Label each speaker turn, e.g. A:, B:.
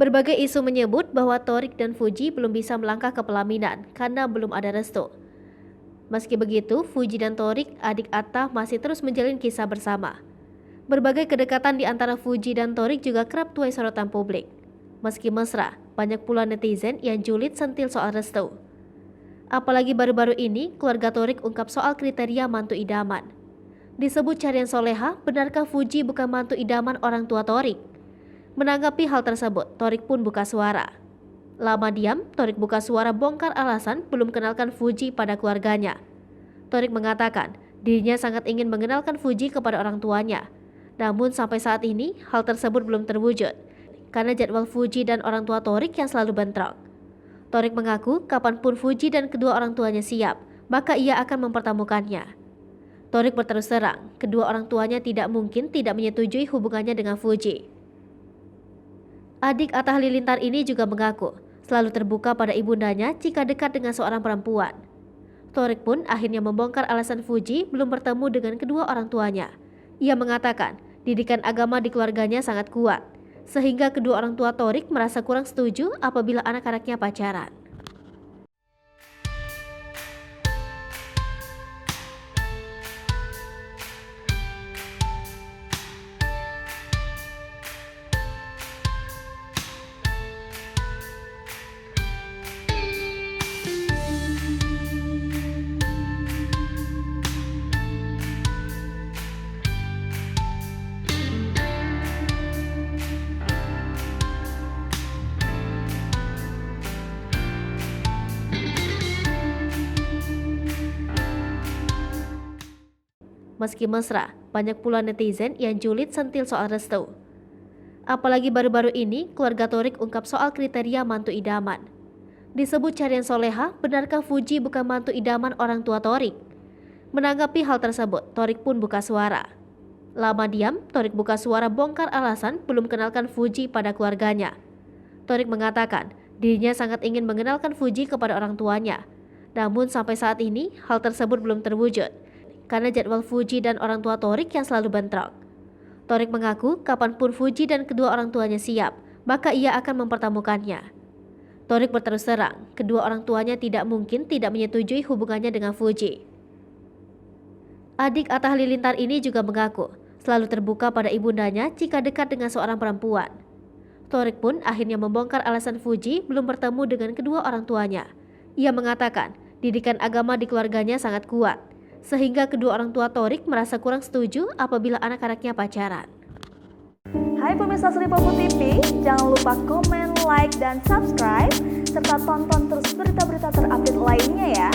A: Berbagai isu menyebut bahwa Thorik dan Fuji belum bisa melangkah ke pelaminan karena belum ada restu. Meski begitu, Fuji dan Thorik, adik Atta, masih terus menjalin kisah bersama. Berbagai kedekatan di antara Fuji dan Thorik juga kerap tuai sorotan publik. Meski mesra, banyak pula netizen yang julid sentil soal restu. Apalagi baru-baru ini, keluarga Thorik ungkap soal kriteria mantu idaman. Disebut carian soleha, benarkah Fuji bukan mantu idaman orang tua Thorik? Menanggapi hal tersebut, Thorik pun buka suara. Lama diam, Thorik buka suara bongkar alasan belum kenalkan Fuji pada keluarganya. Thorik mengatakan dirinya sangat ingin mengenalkan Fuji kepada orang tuanya. Namun sampai saat ini, hal tersebut belum terwujud karena jadwal Fuji dan orang tua Thorik yang selalu bentrok. Thorik mengaku kapanpun Fuji dan kedua orang tuanya siap, maka ia akan mempertemukannya. Thorik berterus terang, kedua orang tuanya tidak mungkin tidak menyetujui hubungannya dengan Fuji. Adik Atta Halilintar ini juga mengaku selalu terbuka pada ibundanya jika dekat dengan seorang perempuan. Thorik pun akhirnya membongkar alasan Fuji belum bertemu dengan kedua orang tuanya. Ia mengatakan didikan agama di keluarganya sangat kuat, sehingga kedua orang tua Thorik merasa kurang setuju apabila anak-anaknya pacaran. Meski mesra, banyak pula netizen yang julid sentil soal restu. Apalagi baru-baru ini, keluarga Thorik ungkap soal kriteria mantu idaman. Disebut carian soleha, benarkah Fuji bukan mantu idaman orang tua Thorik? Menanggapi hal tersebut, Thorik pun buka suara. Lama diam, Thorik buka suara bongkar alasan belum kenalkan Fuji pada keluarganya. Thorik mengatakan dirinya sangat ingin mengenalkan Fuji kepada orang tuanya. Namun sampai saat ini, hal tersebut belum terwujud karena jadwal Fuji dan orang tua Thorik yang selalu bentrok. Thorik mengaku kapanpun Fuji dan kedua orang tuanya siap, maka ia akan mempertemukannya. Thorik berterus terang, kedua orang tuanya tidak mungkin tidak menyetujui hubungannya dengan Fuji. Adik Atta Halilintar ini juga mengaku selalu terbuka pada ibundanya jika dekat dengan seorang perempuan. Thorik pun akhirnya membongkar alasan Fuji belum bertemu dengan kedua orang tuanya. Ia mengatakan didikan agama di keluarganya sangat kuat, sehingga kedua orang tua Thorik merasa kurang setuju apabila anak-anaknya pacaran.
B: Hai pemirsa Sri Popo TV, jangan lupa komen, like, dan subscribe, serta tonton terus berita-berita terupdate lainnya ya.